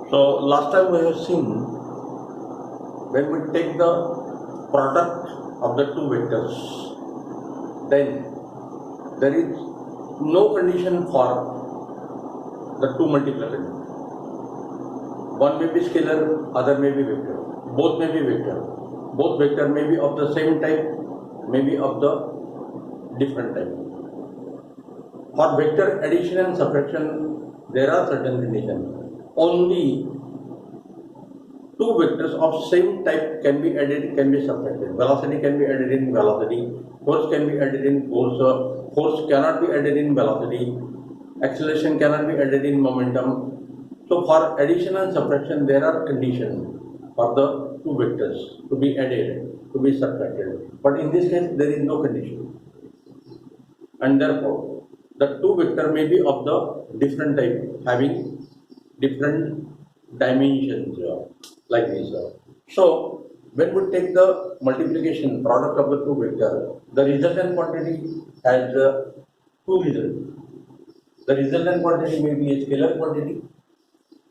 So last time we have seen when we take the product of the two vectors, then there is no condition for the two multiplication. One may be scalar, other may be vector. Both may be vector. Both vector may be of the same type, may be of the different type. For vector addition and subtraction, there are certain conditions. Only two vectors of same type can be added, can be subtracted. Velocity can be added in velocity, force can be added in force, force cannot be added in velocity, acceleration cannot be added in momentum. So for addition and subtraction, there are conditions for the two vectors to be added, to be subtracted. But in this case, there is no condition. And therefore, the two vector may be of the different type, having different dimensions like this. So when we take the multiplication product of the two vectors, the resultant quantity has two results. The resultant quantity may be a scalar quantity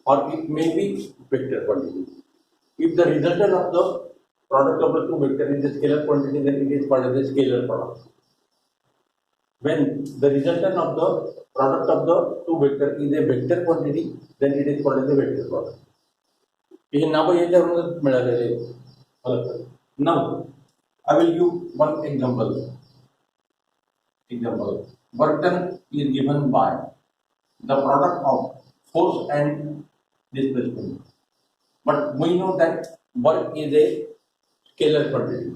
or it may be vector quantity. If the resultant of the product of the two vectors is a scalar quantity, then it is called as a scalar product. When the resultant of the product of the two vector is a vector quantity, then it is called as a vector product. Now I will give one example. Work done is given by the product of force and displacement. But we know that work is a scalar quantity.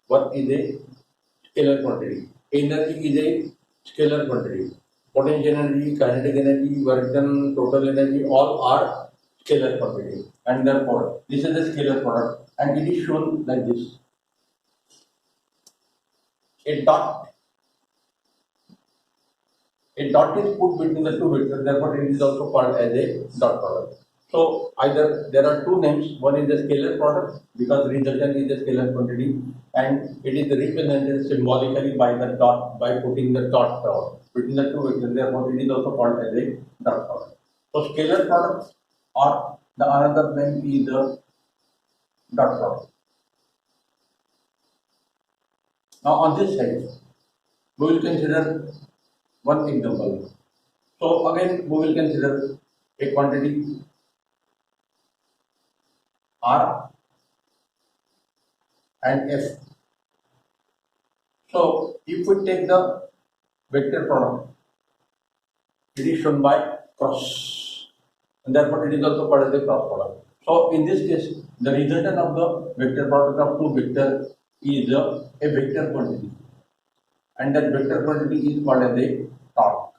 Work is a scalar quantity. Energy is a scalar quantity. Potential energy, kinetic energy, work done, total energy, all are scalar quantity. And therefore, this is a scalar product and it is shown like this. A dot is put between the two vectors, therefore it is also called as a dot product. So either there are two names, one is the scalar product because resultant is a scalar quantity and it is represented symbolically by the dot, by putting the dot between the two vectors, therefore it is also called as a dot product. So scalar product or the another name is the dot product. Now on this side, we will consider one example. So again, we will consider a quantity R and F. So if we take the vector product, it is shown by cross, and therefore it is also called as a cross product. So in this case, the resultant of the vector product of two vectors is a vector quantity, and that vector quantity is called as a torque.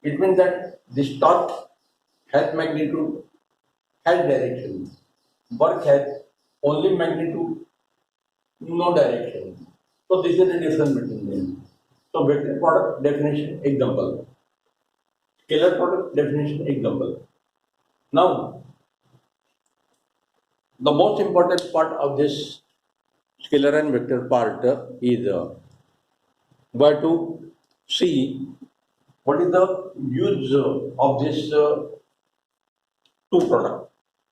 It means that this torque has magnitude, has direction. Work has only magnitude, no direction. So this is the difference between them. So vector product definition example. Scalar product definition example. Now, the most important part of this scalar and vector part is where to see what is the use of this two products.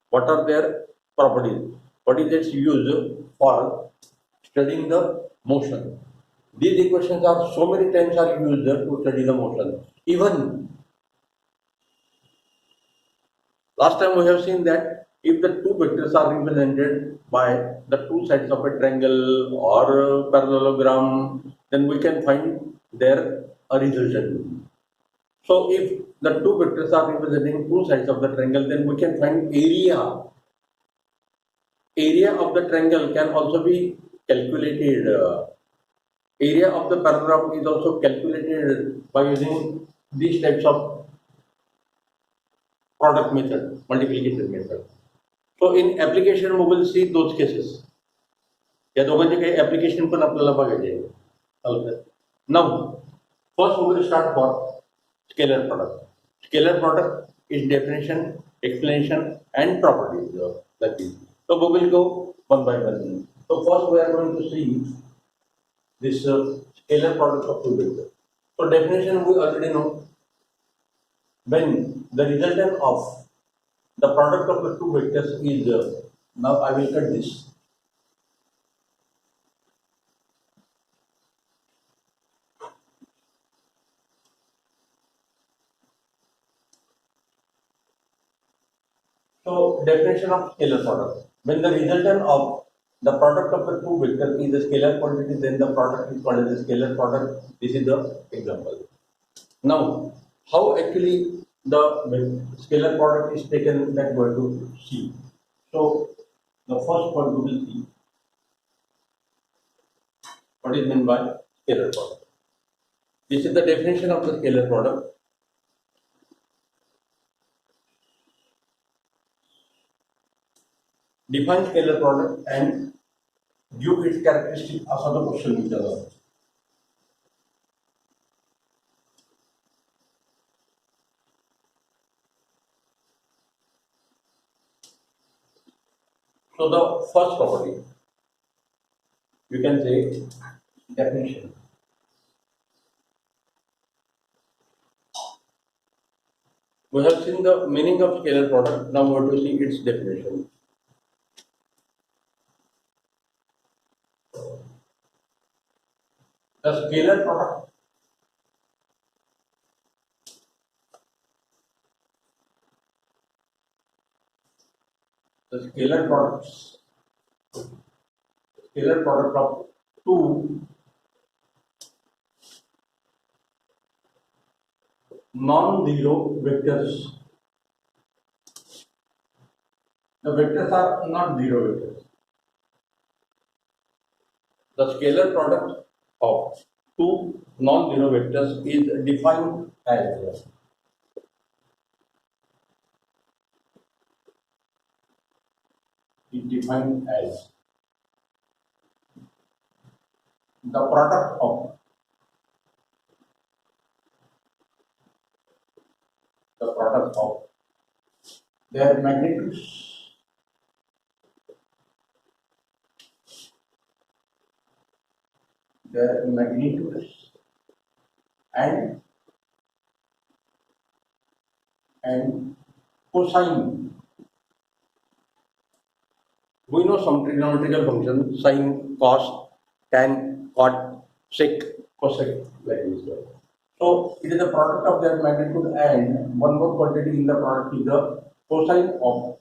What are their properties? What is its use for studying the motion? These equations are so many times are used to study the motion. Even last time we have seen that if the two vectors are represented by the two sides of a triangle or a parallelogram, then we can find their resultant. So if the two vectors are representing two sides of the triangle, then we can find area. Area of the triangle can also be calculated. Area of the parallelogram is also calculated by using these types of product method, multiplication method. So in application we will see those cases. या दोघांचे काही application पण आपल्याला बघायचे आहे. Now, first we will start for scalar product. Scalar product is definition, explanation, and properties like this. So we will go one by one. So first we are going to see this scalar product of two vectors. So definition we already know. when the resultant of the product of the two vectors is now I will cut this. So definition of scalar product. When the resultant of the product of the two vectors is a scalar quantity, then the product is called as a scalar product. This is the example. Now, how actually the scalar product is taken, that we are to see. So, the first point we will see what is meant by scalar product. This is the definition of the scalar product. Define scalar product and give its characteristic असा तो question विचारला. So the first property, you can say definition. We have seen the meaning of scalar product. Now we have to see its definition. The scalar product scalar product of two non-zero vectors. The vectors are not zero vectors. The scalar product of two non-zero vectors is defined as the product of their magnitudes and cosine. We know some trigonometrical functions: sine, cos, tan, cot, sec, cosec, like this. So it is the product of their magnitude, and one more quantity in the product is the cosine of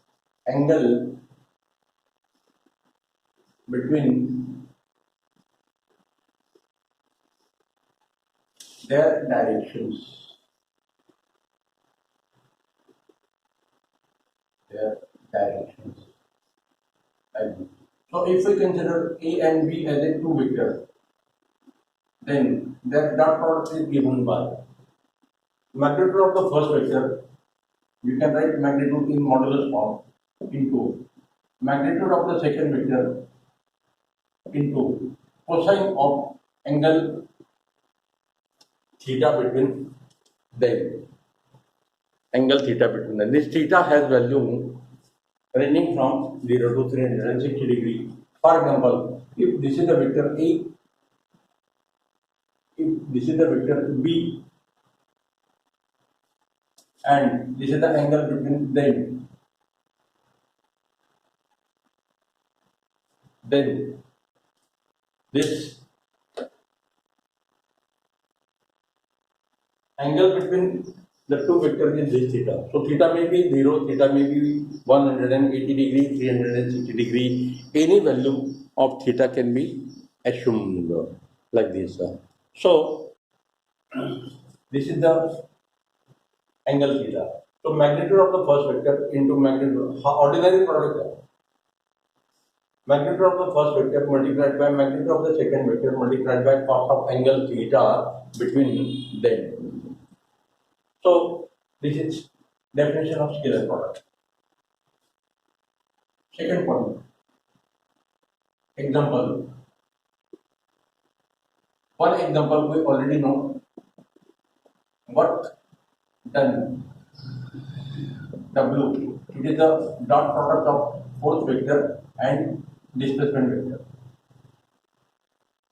angle between their directions. So if we consider A and B as a two vector, then their dot product is given by magnitude of the first vector. You can write magnitude in modulus form into magnitude of the second vector into cosine of angle theta between them. Angle theta between them. This theta has value ranging from 0 to 360 degree. For example, if this is the vector A, if this is the vector B, and this is the angle between them, then this angle between the two vectors is this theta. So theta may be 0, theta may be 180 degree, 360 degree. Any value of theta can be assumed like this. So this is the angle theta. So magnitude of the first vector into magnitude, ordinary product. Magnitude of the first vector multiplied by magnitude of the second vector multiplied by cos of angle theta between them. So this is definition of scalar product. Second point. Example. One example we already know. Work done. W. It is the dot product of force vector and displacement vector.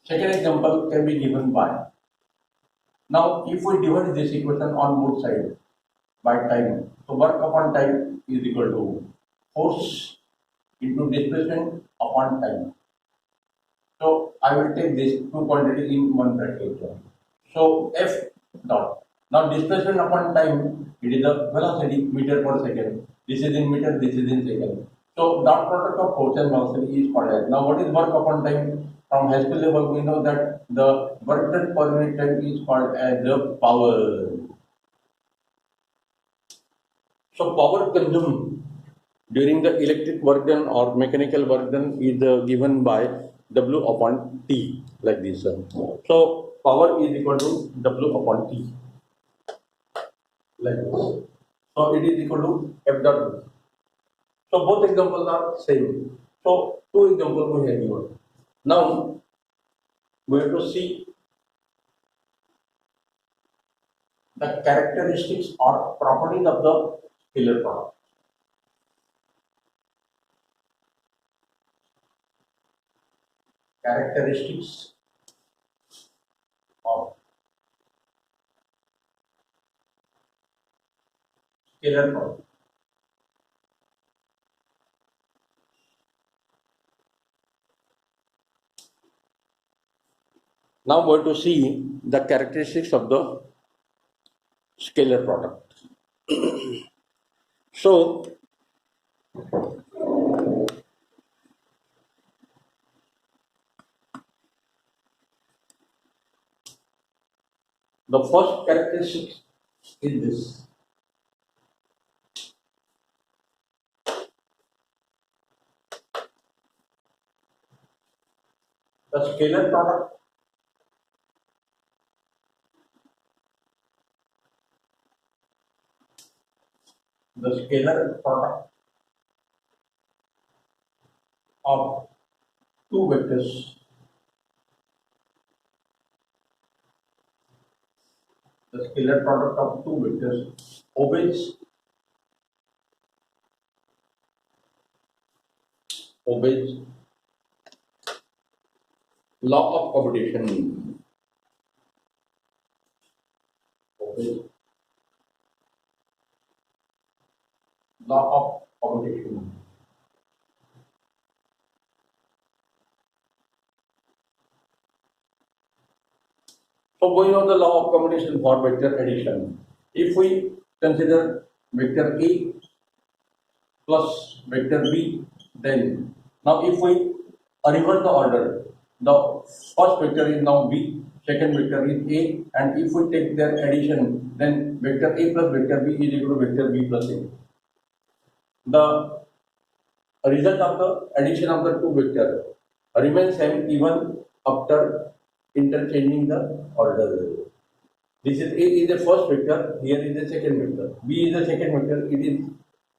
Second example can be given by. Now, if we divide this equation on both sides by time. So work upon time is equal to force into displacement upon time. So I will take these two quantities in one bracket. So F dot. Now displacement upon time, it is the velocity meter per second. This is in meter, this is in second. So dot product of force and velocity is called as. Now what is work upon time? From high school level we know that the work done per unit time is called as the power. So power consumed during the electric work done or mechanical work done is given by W upon T like this. So power is equal to W upon T like this. So it is equal to F dot V. So both examples are same. So two examples we have given. Now we have to see the characteristics or properties of the scalar product. Characteristics of scalar product. Now we are to see the characteristics of the scalar product. So the first characteristic is this. The scalar product of two vectors the scalar product of two vectors obeys law of commutation. Obeys law of commutation. So we know the law of commutation for vector addition. If we consider vector A plus vector B, then now if we reverse the order, the first vector is now B, second vector is A, and if we take their addition, then vector A plus vector B is equal to vector B plus A. The result of the addition of the two vectors remains same even after interchanging the order. This is A is the first vector, here is the second vector. B is the second vector, it is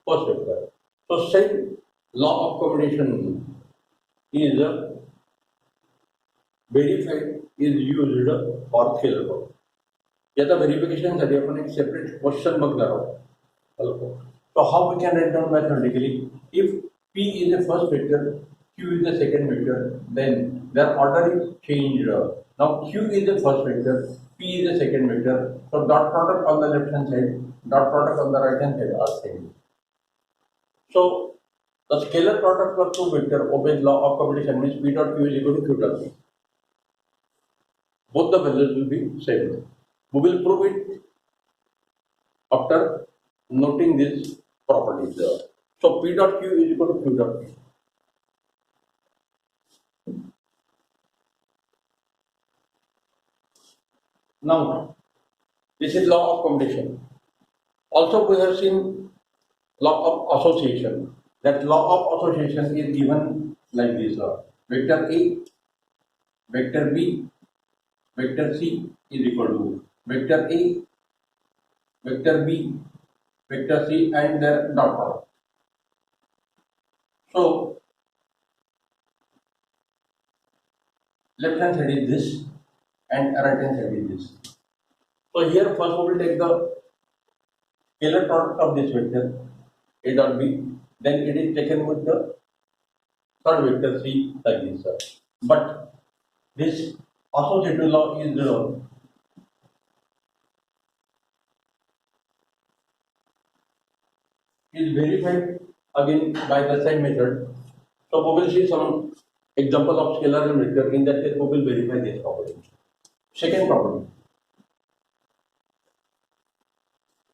first vector. So same law of combination is verified, is used for scalar product. याचा verification साठी आपण एक separate question बघणार आहोत. So how we can write down mathematically? If P is the first vector, Q is the second vector, then their order is changed. Now Q is the first vector, P is the second vector. So dot product on the left hand side, dot product on the right hand side are same. So the scalar product of two vector obeys law of commutation, means P dot Q is equal to Q dot P. Both the values will be same. We will prove it after noting these properties. So P dot Q is equal to Q dot P. Now, this is law of combination. Also, we have seen law of association. That law of association is given like this: vector A, vector B, vector C is equal to vector A, vector B, vector C, and their dot product. So, left hand side is this, and right hand side is this. So here first we will take the scalar product of this vector A dot B, then it is taken with the third vector C like this. But this associative law is is verified again by the same method. So we will see some example of scalar and vector. In that case, we will verify this property. Second property.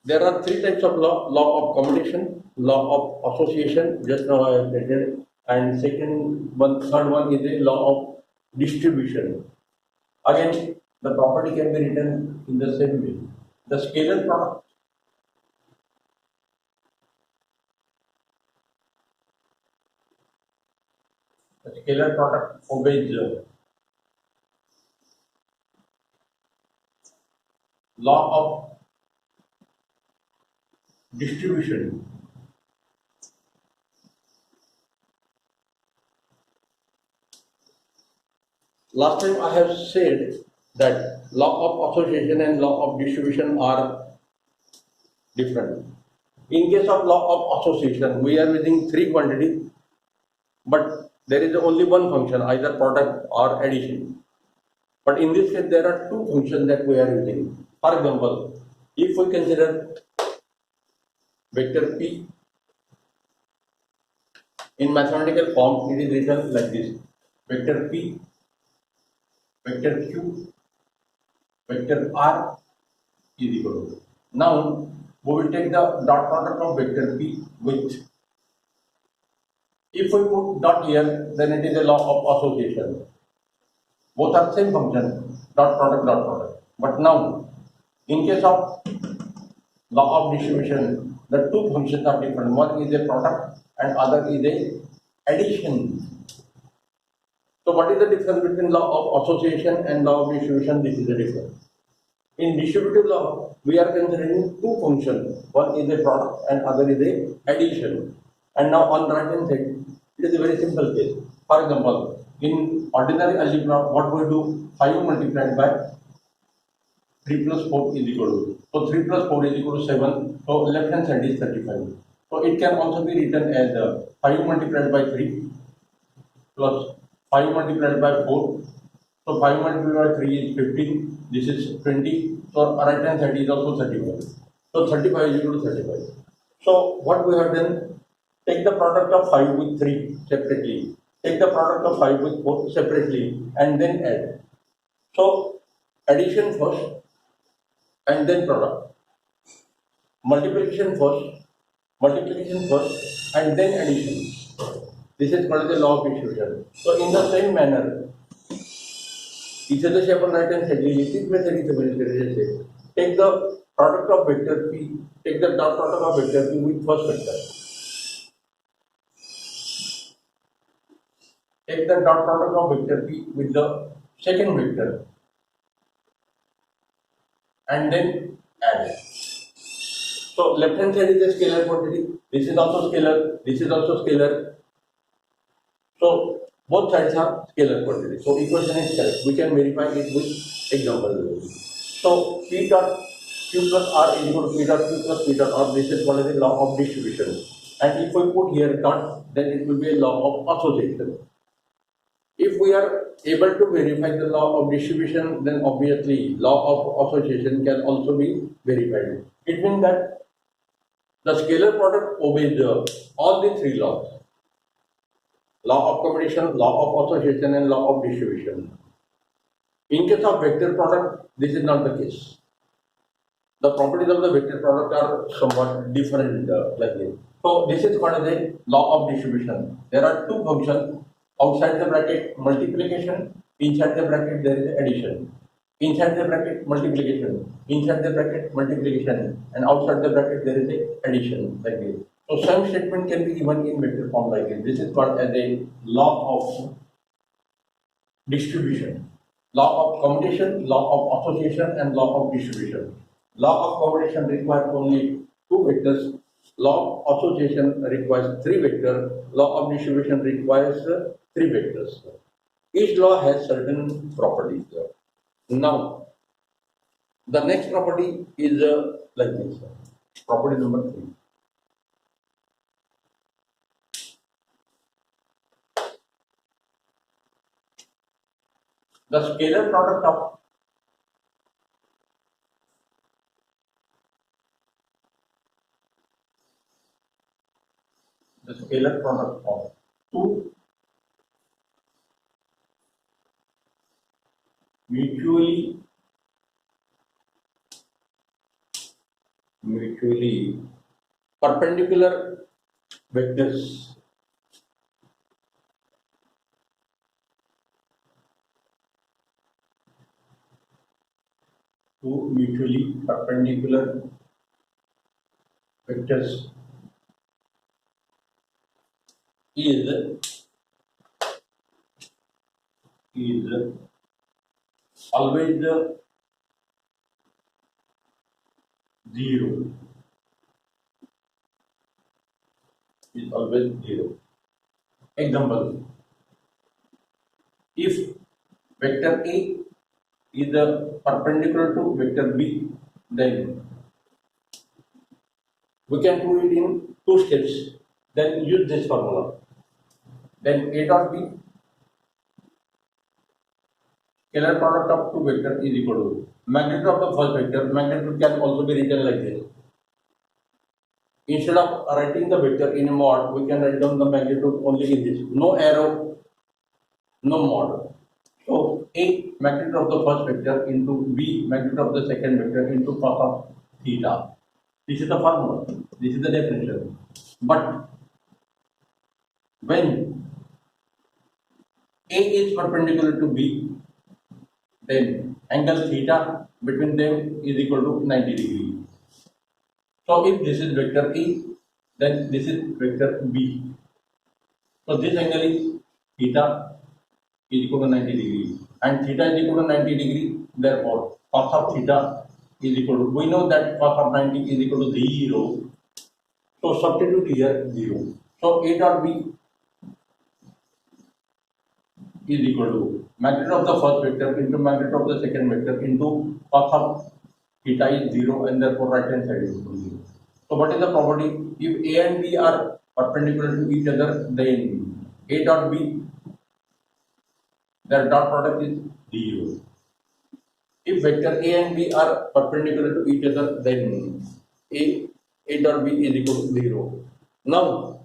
There are three types of law: law of combination, law of association, just now I have stated, and third one is a law of distribution. Again, the property can be written in the same way. The scalar product, obeys law of distribution. Last time I have said that law of association and law of distribution are different. In case of law of association, we are using three quantities, but there is only one function, either product or addition. But in this case, there are two functions that we are using. For example, if we consider vector P in mathematical form, it is written like this: vector P, vector Q, vector R is equal to. Now, we will take the dot product of vector P with, if we put dot here, then it is a law of association. Both are same function, dot product. But now, in case of law of distribution, the two functions are different. One is a product and other is a addition. So what is the difference between law of association and law of distribution? This is the difference. In distributive law, we are considering two functions. One is a product and other is a addition. And now on the right hand side, it is a very simple case. For example, in ordinary algebra, what we do? 5 multiplied by 3 plus 4 is equal to. So 3 plus 4 is equal to 7. So left hand side is 35. So it can also be written as 5 multiplied by 3 plus 5 multiplied by 4. So 5 multiplied by 3 is 15. This is 20. So right hand side is also 35. So 35 is equal to 35. So what we have done? Take the product of 5 with 3 separately. Take the product of 5 with 4 separately and then add. So addition first and then product. Multiplication first and then addition. This is called the law of distribution. So in the same manner, इसे जैसे अपन right hand side लीजिए तीन में से समझ कर जैसे take the product of vector p, take the dot product of vector p with first vector, take the dot product of vector p with the second vector and then add. So left hand side is a scalar quantity, this is also scalar, this is also scalar. So both sides are scalar quantity. So equation is correct. We can verify it with example. So P dot Q plus R is equal to P dot Q plus P dot R. This is called as the law of distribution. And if we put here dot, then it will be a law of association. If we are able to verify the law of distribution, then obviously law of association can also be verified. It means that the scalar product obeys all the three laws: law of combination, law of association, and law of distribution. In case of vector product, this is not the case. The properties of the vector product are somewhat different like this. So this is called as a law of distribution. There are two functions: outside the bracket multiplication, inside the bracket there is addition. Inside the bracket multiplication, inside the bracket multiplication, and outside the bracket there is a addition like this. So same statement can be given in vector form like this. This is called as a law of distribution. Law of combination, law of association, and law of distribution. Law of combination requires only two vectors. Law of association requires three vectors. Law of distribution requires three vectors. Each law has certain properties. Now, the next property is like this. Property number 3. The scalar product of scalar product of two mutually perpendicular vectors vectors is always zero. Is always zero. Example: if vector A is perpendicular to vector B, then we can do it in two steps. Then use this formula. Then A dot B, scalar product of two vectors, is equal to magnitude of the first vector. Magnitude can also be written like this. Instead of writing the vector in a mod, we can write down the magnitude only in this. No arrow, no mod. So A magnitude of the first vector into B magnitude of the second vector into cos of theta. This is the formula. This is the definition. But when A is perpendicular to B, then angle theta between them is equal to 90 degree. So if this is vector A, then this is vector B. So this angle is theta is equal to 90 degree, and theta is equal to 90 degree. Therefore, cos of theta is equal to, we know that cos of 90 is equal to 0. So substitute here 0. So A dot B is equal to magnitude of the first vector into magnitude of the second vector into cos of theta is 0, and therefore right hand side is 0. So what is the property? If A and B are perpendicular to each other, then A dot B, their dot product is 0. If vector A and B are perpendicular to each other, then A dot B is equal to 0. Now,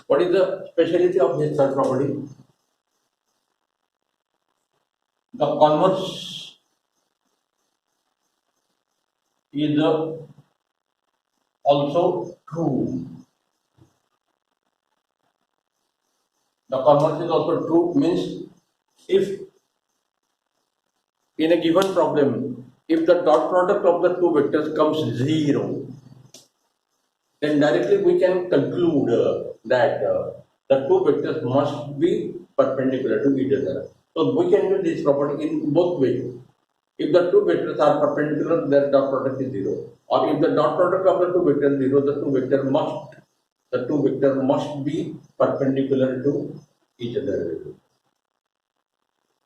what is the speciality of this third property? The converse is also true. The converse is also true means if in a given problem, if the dot product of the two vectors comes 0, then directly we can conclude that the two vectors must be perpendicular to each other. So we can use this property in both ways. If the two vectors are perpendicular, their dot product is 0. Or if the dot product of the two vectors is 0, the two vectors must be perpendicular to each other.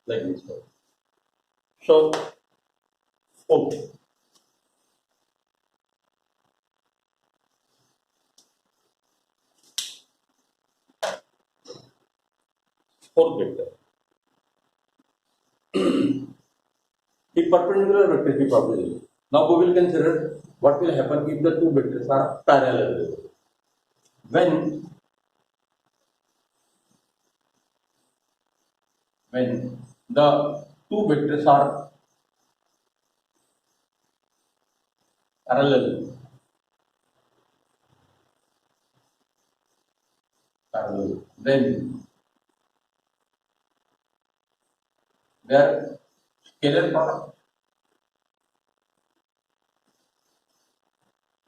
Like this. So, okay. Fourth vector. The perpendicular vector property. Now we will consider what will happen if the two vectors are parallel. When the two vectors are parallel, then their scalar product,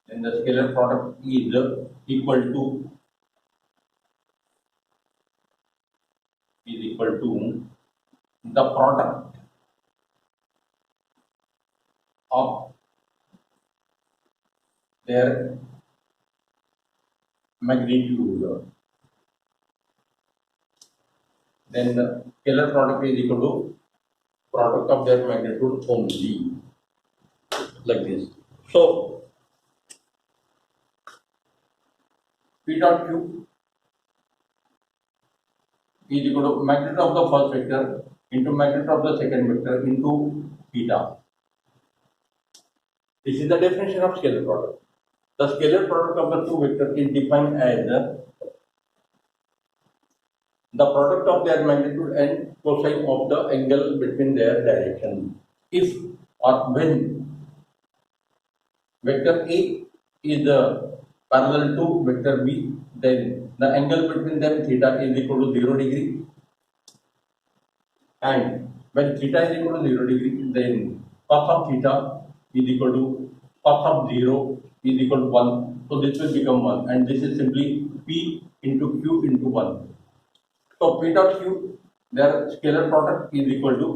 then the scalar product is equal to the product of their magnitude. Then the scalar product is equal to product of their magnitude only, like this. So P dot Q is equal to magnitude of the first vector into magnitude of the second vector into theta. This is the definition of scalar product. the scalar product of the two vectors is defined as the product of their magnitude and cosine of the angle between their direction. If or when vector A is parallel to vector B, then the angle between them theta is equal to 0 degree. And when theta is equal to 0 degree, then cos of theta is equal to cos of 0 is equal to 1. So this will become 1, and this is simply P into Q into 1. So P dot Q, their scalar product is equal to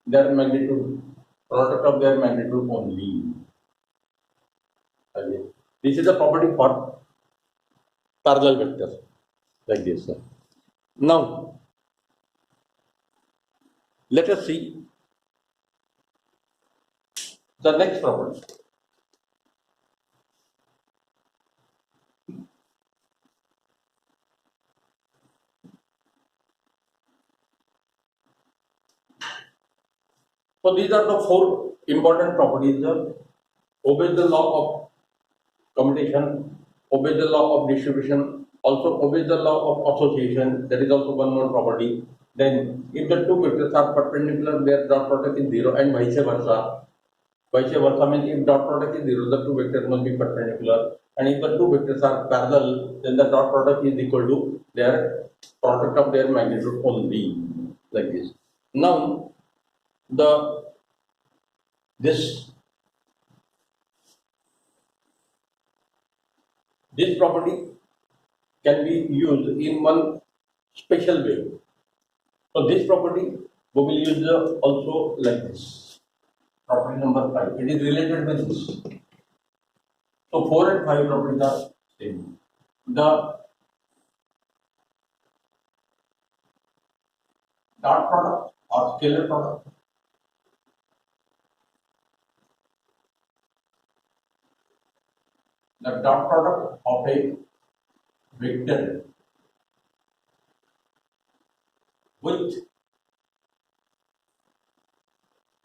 their magnitude, product of their magnitude only. Okay. This is the property for parallel vectors like this. Now, let us see the next property. So these are the four important properties. Obey the law of commutation, obey the law of distribution, also obey the law of association. That is also one more property. Then, if the two vectors are perpendicular, their dot product is 0, and vice versa. Vice versa means if dot product is 0, the two vectors must be perpendicular. And if the two vectors are parallel, then the dot product is equal to their product of their magnitude only, like this. Now, this property can be used in one special way. So this property we will use also like this. Property number 5. It is related with this. So 4 and 5 properties are same. The dot product or scalar product of a vector with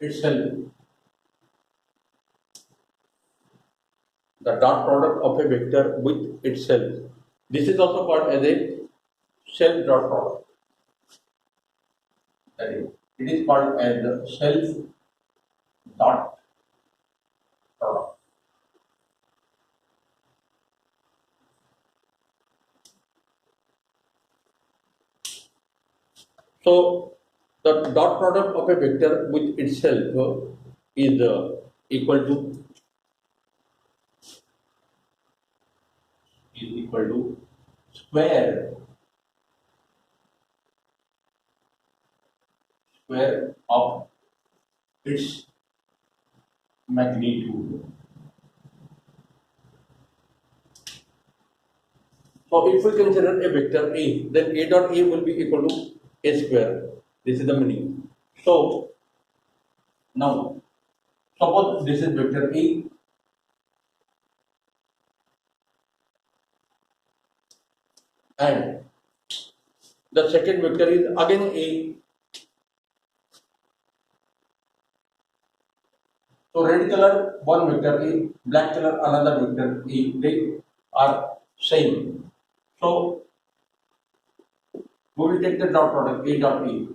itself, the dot product of a vector with itself. This is also called as a self dot product. That is, it is called as the self dot product. So the dot product of a vector with itself is equal to square of its magnitude. So if we consider a vector A, then A dot A will be equal to A square. This is the meaning. So now suppose this is vector A and the second vector is again A. So red color one vector A, black color another vector A. They are same. So we will take the dot product A dot A.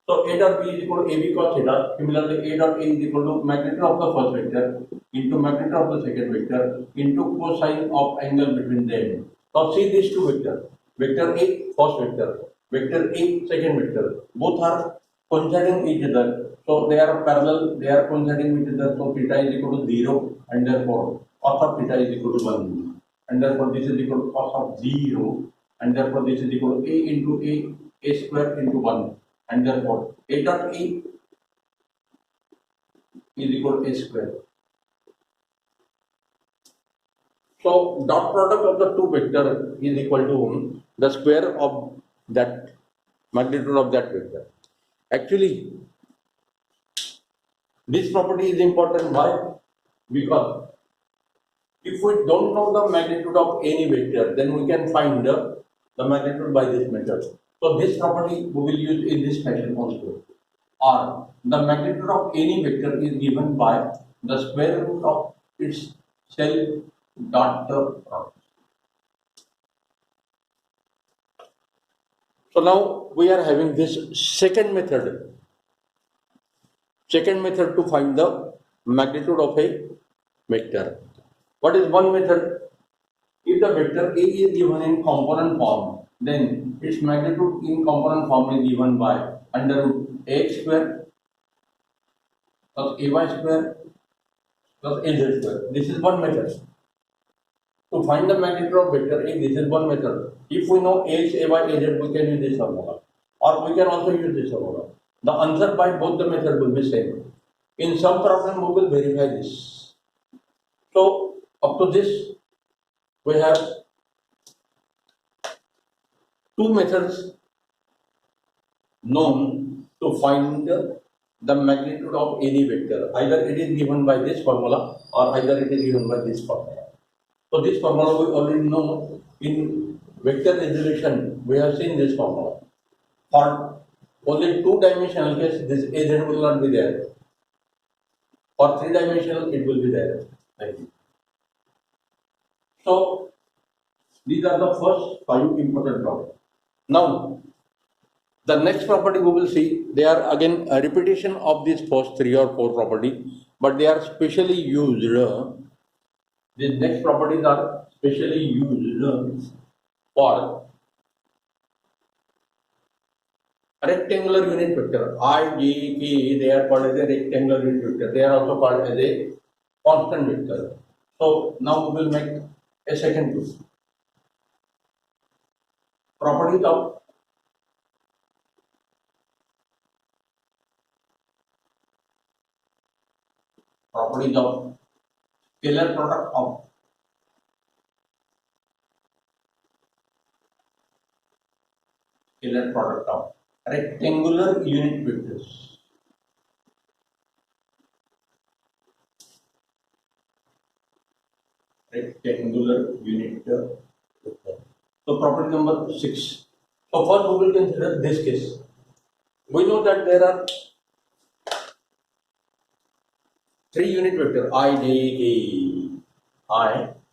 So A dot B is equal to AB cos theta. Similarly, A dot A is equal to magnitude of the first vector into magnitude of the second vector into cosine of angle between them. Now see these two vectors. Vector A, first vector. Vector A, second vector. Both are coinciding each other. So they are parallel, they are coinciding each other. So theta is equal to 0 and therefore cos of theta is equal to 1. And therefore this is equal to cos of 0. And therefore this is equal to A into A square into 1. And therefore A dot A is equal to A square. So dot product of the two vector is equal to the square of that magnitude of that vector. Actually, this property is important. Why? Because if we don't know the magnitude of any vector, then we can find the magnitude by this method. So this property we will use in this fashion also. Or the magnitude of any vector is given by the square root of its self dot product. So now we are having this second method. Second method to find the magnitude of a vector. What is one method? If the vector A is given in component form, then its magnitude in component form is given by under root ax square plus ay square plus az square. This is one method. To find the magnitude of vector A, this is one method. If we know ax, ay, az, we can use this formula. Or we can also use this formula. The answer by both the methods will be same. In some problem, we will verify this. So, up to this, we have two methods known to find the magnitude of any vector. Either it is given by this formula or either it is given by this formula. So this formula we already know. In vector resolution, we have seen this formula. For only two-dimensional case, this Az will not be there. For three-dimensional, it will be there. Thank you. So these are the first five important properties. Now, the next property we will see, they are again a repetition of these first three or four properties, but they are specially used. These next properties are specially used for rectangular unit vector. I, J, K, they are called as a rectangular unit vector. They are also called as a constant vector. So now we will make a second proof. Properties of scalar product of rectangular unit vectors. Rectangular unit vector. So property number 6. So first we will consider this case. We know that there are three unit vector I,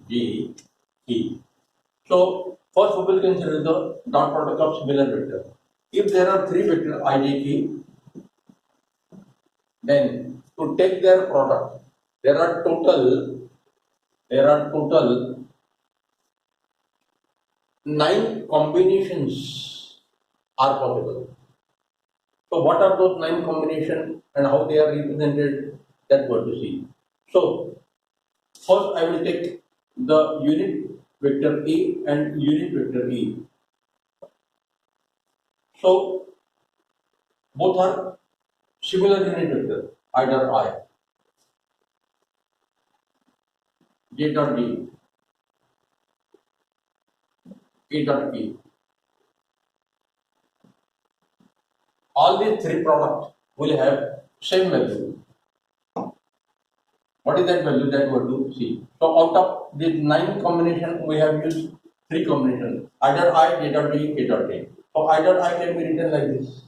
J, K. So first we will consider the dot product of similar vector. If there are three vectors I, J, K, then to take their product, there are total 9 combinations are possible. So what are those 9 combinations and how they are represented? That we have to see. So first I will take the unit vector A and unit vector E. So both are similar unit vector, either I, J dot D, K dot K. All these three products will have same value. What is that value that we have to see? So out of these 9 combinations, we have used 3 combinations. Either I, J dot D, K dot K. So I dot I can be written like this.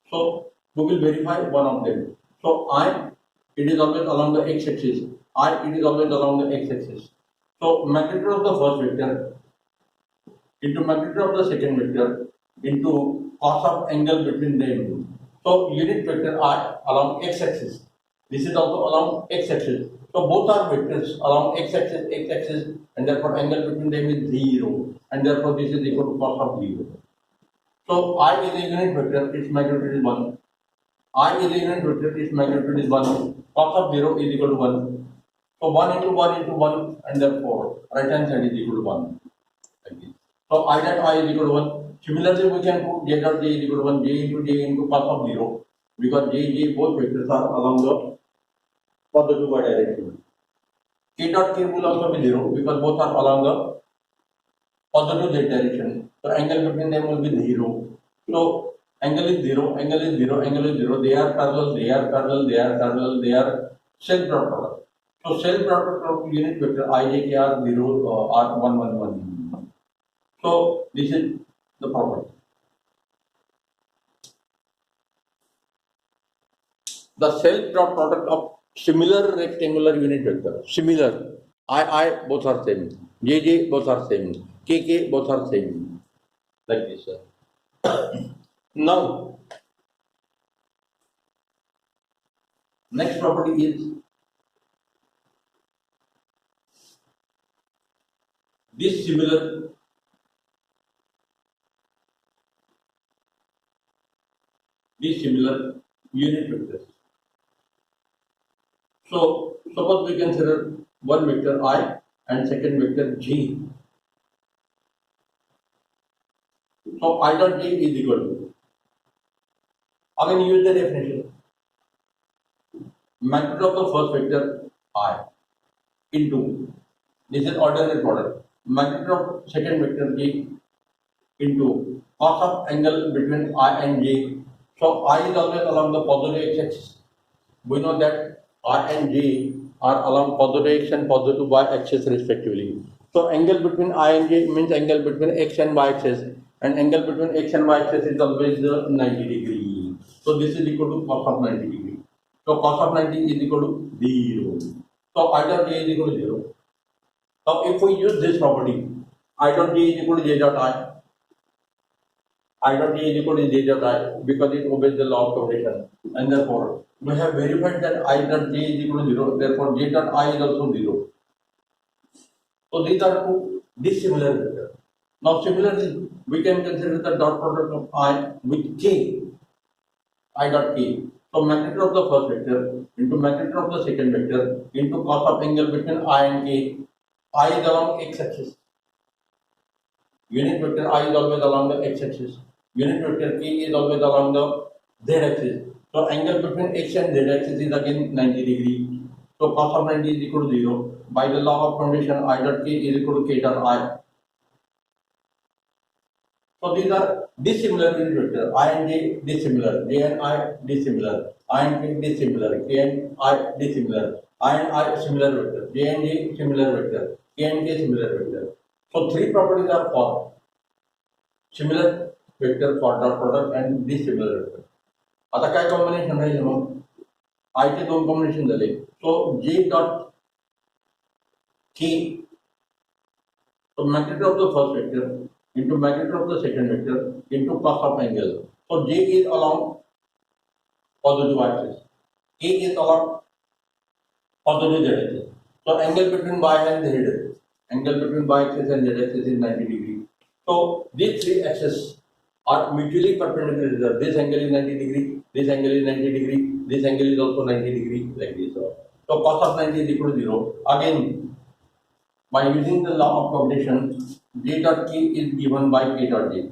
So we will verify one of them. So I, it is always along the x-axis. I, it is always along the x-axis. So magnitude of the first vector into magnitude of the second vector into cos of angle between them. So unit vector I along x-axis. This is also along x-axis. So both are vectors along x-axis, and therefore angle between them is 0, and therefore this is equal to cos of 0. So I is a unit vector, its magnitude is 1. I is a unit vector, its magnitude is 1. Cos of 0 is equal to 1. So 1 into 1 into 1, and therefore right hand side is equal to 1. Like this. So I dot I is equal to 1. Similarly, we can put j dot j is equal to 1, j into cos of 0, because j both vectors are along the positive y direction. K dot K will also be 0 because both are along the positive z direction. So angle between them will be 0. So angle is 0, angle is 0, angle is 0. They are parallel, they are parallel, they are parallel, they are self dot product. So self dot product of unit vector I, J, K are 0, are 1, 1, 1. So this is the property. The self dot product of similar rectangular unit vector, similar I both are same. J both are same. K both are same. Like this, sir. Now, next property is dissimilar unit vectors. So, suppose we consider one vector I and second vector J. So, I dot J is equal to, again use the definition, magnitude of the first vector I into, this is ordinary product, magnitude of second vector J into cos of angle between I and J. So, I is always along the positive x-axis. We know that I and J are along positive x and positive y axis respectively. So angle between I and J means angle between x and y axis, and angle between x and y axis is always the 90 degree. So this is equal to cos of 90 degree. So cos of 90 is equal to 0. So I dot J is equal to 0. Now if we use this property, I dot J is equal to J dot I dot J is equal to J dot I because it obeys the law of commutation, and therefore we have verified that I dot J is equal to 0, therefore J dot I is also 0. So these are two dissimilar vectors. Now similarly, we can consider the dot product of I with K, I dot K. So magnitude of the first vector into magnitude of the second vector into cos of angle between I and K. I is along x-axis. Unit vector I is always along the x-axis. Unit vector K is always along the z-axis. So angle between x and z-axis is again 90 degree. So cos of 90 is equal to 0. By the law of commutation, I dot K is equal to K dot I. So these are dissimilar unit vector. I and J dissimilar. J and I dissimilar. I and K dissimilar. K and I dissimilar. I and I similar vector. J and J similar vector. K and K similar vector. So three properties are for similar vector for dot product and dissimilar vector. आता काय combination राहील मग आय चे दोन combination झाले. सो J dot के, so magnitude of the first vector into magnitude of the second vector into cos of angle. So J is along positive axis, K is along positive z axis. So angle between y and z axis, angle between y axis and z axis is 90 degree. So these three axes are mutually perpendicular. This angle is 90 degree, this angle is 90 degree, this angle is also 90 degree, like this. So cos of 90 is equal to 0. Again, by using the law of commutation, J dot K is given by K dot J.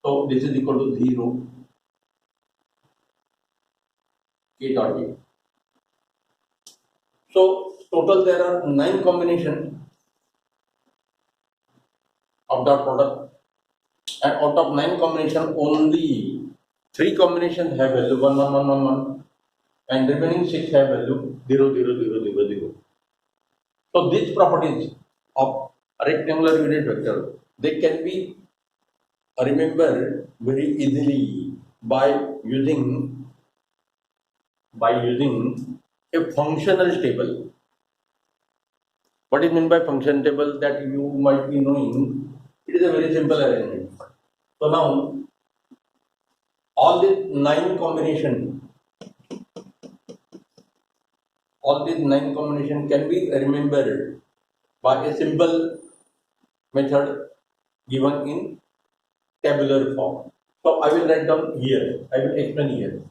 So this is equal to 0, K dot J. So total there are 9 combinations of dot product, and out of 9 combinations only 3 combinations have value 1 1 1 1 1, and remaining 6 have value 0 0 0 0 0. So these properties of rectangular unit vector, they can be remembered very easily by using a functional table. What is meant by function table that you might be knowing? It is a very simple arrangement. So now all these 9 combinations, can be remembered by a simple method given in tabular form. So I will write down here. I will explain here.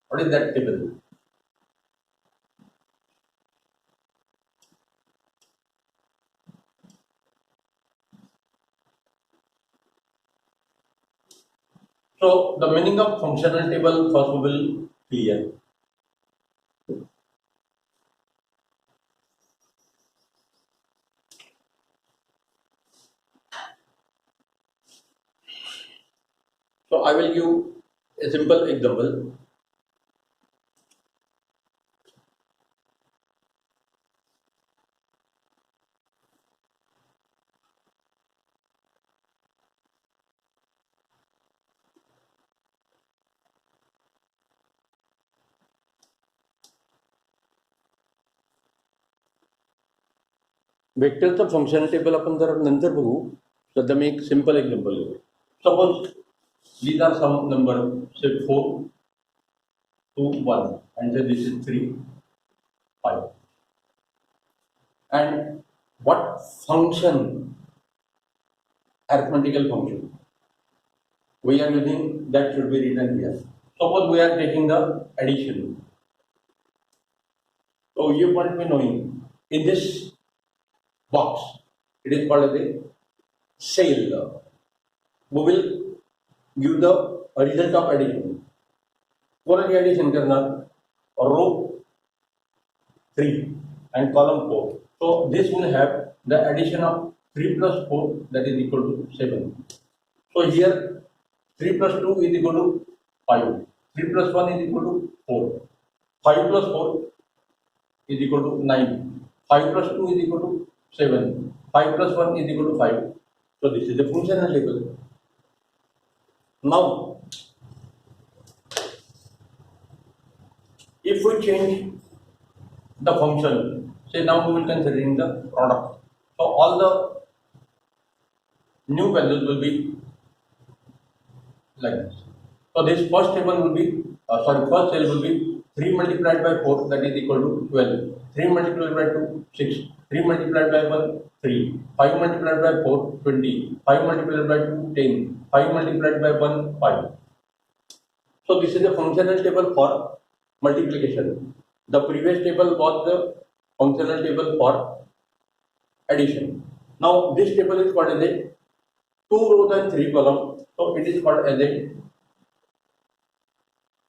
What is that table? So the meaning of functional table first we will clear. So I will give a simple example. वेक्टरचं functional table आपण जर नंतर बघू. सध्या मी एक simple example घेऊ. Suppose these are some number, say 4, 2, 1, and say this is 3, 5. And what function, arithmetical function, we are using, that should be written here. Suppose we are taking the addition. So you must be knowing, in this box, it is called as a cell. We will give the result of addition. कोणाची addition करणार? Row 3 and column 4. So this will have the addition of 3 plus 4, that is equal to 7. So here 3 plus 2 is equal to 5. 3 plus 1 is equal to 4. 5 plus 4 is equal to 9. 5 plus 2 is equal to 7. 5 plus 1 is equal to 5. So this is the functional table. Now, if we change the function, say now we will considering the product. So all the new values will be like this. So this first table will be, first cell will be 3 multiplied by 4, that is equal to 12. 3 multiplied by 2, 6. 3 multiplied by 1, 3. 5 multiplied by 4, 20. 5 multiplied by 2, 10. 5 multiplied by 1, 5. So this is the functional table for multiplication. The previous table was the functional table for addition. Now this table is called as a 2 rows and 3 columns. So it is called as a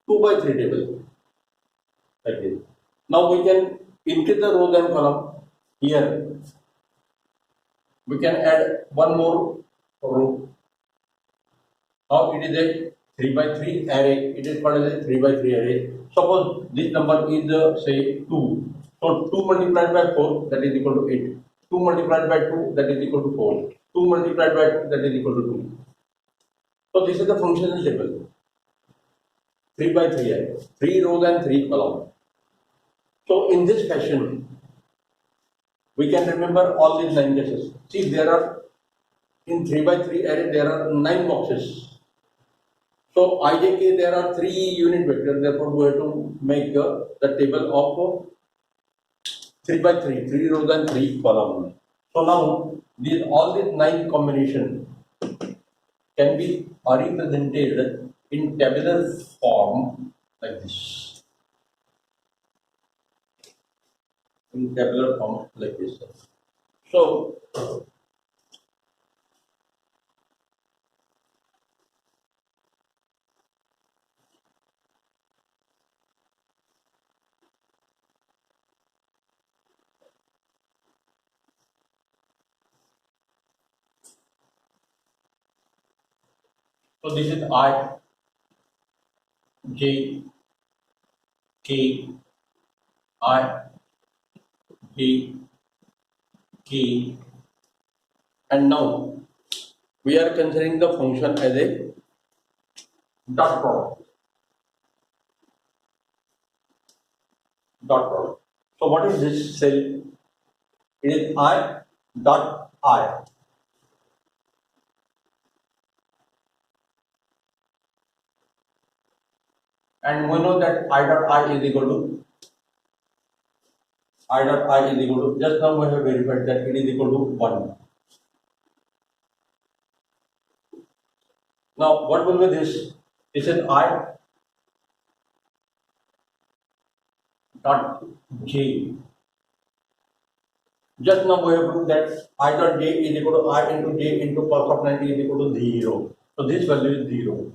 2 by 3 table. Like this. Now we can increase the rows and column. Here we can add one more row. Now it is a 3 by 3 array. It is called as a 3 by 3 array. Suppose this number is say 2. So 2 multiplied by 4, that is equal to 8. 2 multiplied by 2, that is equal to 4. 2 multiplied by 2, that is equal to 2. So this is the functional table. 3 by 3 array. 3 rows and 3 columns. So in this fashion, we can remember all these 9 cases. See, there are, in 3 by 3 array, there are 9 boxes. So ijk there are 3 unit vectors. Therefore, we have to make the table of 3 by 3, 3 rows and 3 columns. So now all these 9 combinations can be represented in tabular form like this. In tabular form like this. So this is I, J, K, I, J, K, and now we are considering the function as a dot product. Dot product. So what is this cell? It is I dot I. And we know that I dot I is equal to just now we have verified that it is equal to 1. Now what will be this? This is I dot J. Just now we have proved that I dot J is equal to I into J into cos of 90 is equal to 0. So this value is 0.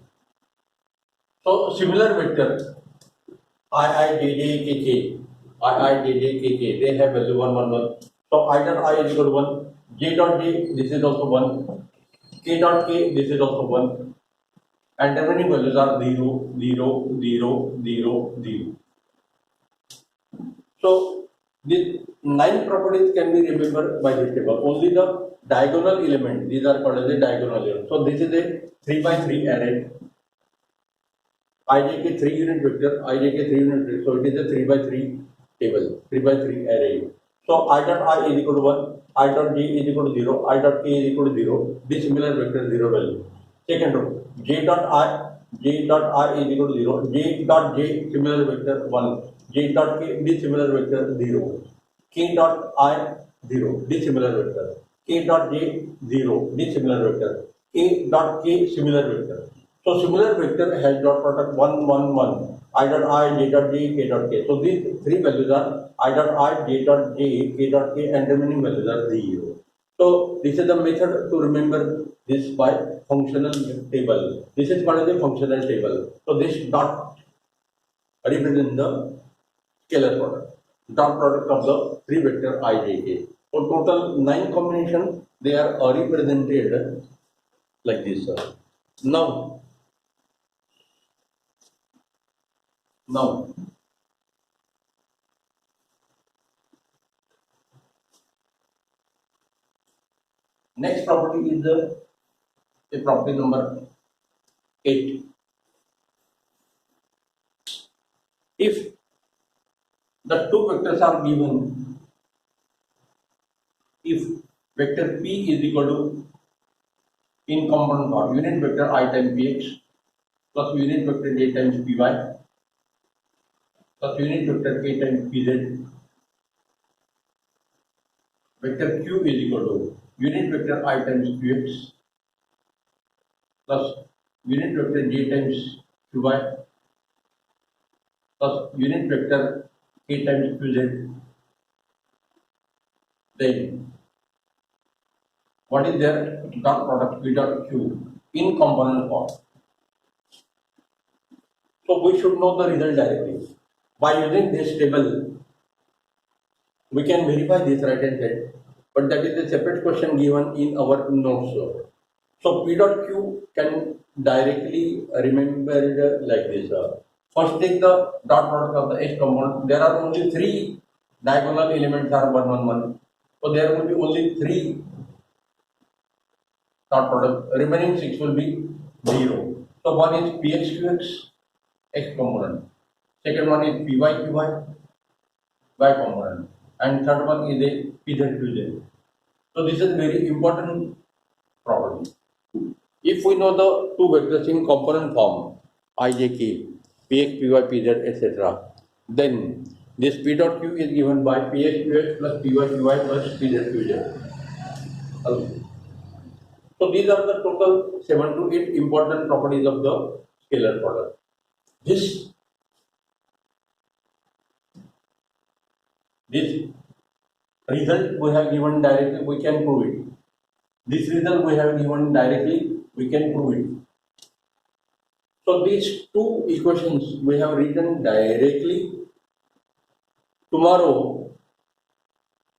So similar vector I, J, J, K, K, I, J, J, K, K, they have value 1, 1, 1. So I dot I is equal to 1. J dot J, this is also 1. K dot K, this is also 1. And the remaining values are 0, 0, 0, 0, 0. So these 9 properties can be remembered by this table. Only the diagonal element, these are called as a diagonal element. So this is a 3 by 3 array. ijk 3 unit vector, ijk 3 unit vector. So it is a 3 by 3 table, 3 by 3 array. So I dot I is equal to 1, I dot j is equal to 0, I dot k is equal to 0, this similar vector 0 value. Second row, j dot I is equal to 0, j dot j similar vector 1, j dot k this similar vector 0, k dot I 0 this similar vector, k dot j 0 this similar vector, k dot k similar vector. So similar vector has dot product 1 1 1, I dot I, j dot j, k dot k. So these three values are I dot I, j dot j, k dot k, and remaining values are 0. So this is the method to remember this by functional table. This is called as a functional table. So this dot represents the scalar product, dot product of the three vector I, j, k. So total 9 combinations, they are represented like this. Now next property is the property number 8. If the two vectors are given, if vector p is equal to in component form unit vector I times px plus unit vector j times py plus unit vector k times pz, vector q is equal to unit vector I times qx plus unit vector j times qy plus unit vector k times qz, then what is their dot product p dot q in component form. So we should know the result directly. By using this table, we can verify this right hand side, but that is a separate question given in our notes. So P dot Q can directly remembered like this. First take the dot product of the H component. There are only 3 diagonal elements are 1 1 1. So there will be only 3 dot product. Remaining 6 will be 0. So one is PXQX X component. Second one is PYQY Y component. And third one is a PZQZ. So this is very important property. If we know the two vectors in component form, ijk, px, py, pz, etc., then this p dot q is given by px, qx plus py, qy plus pz, qz. So these are the total 7 to 8 important properties of the scalar product. This result we have given directly, we can prove it. This result we have given directly, we can prove it. So these two equations we have written directly. Tomorrow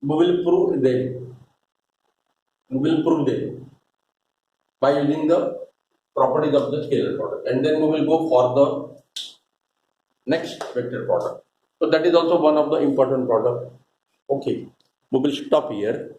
we will prove them. We will prove them by using the properties of the scalar product, and then we will go for the next vector product. So that is also one of the important product. Okay, we will stop here.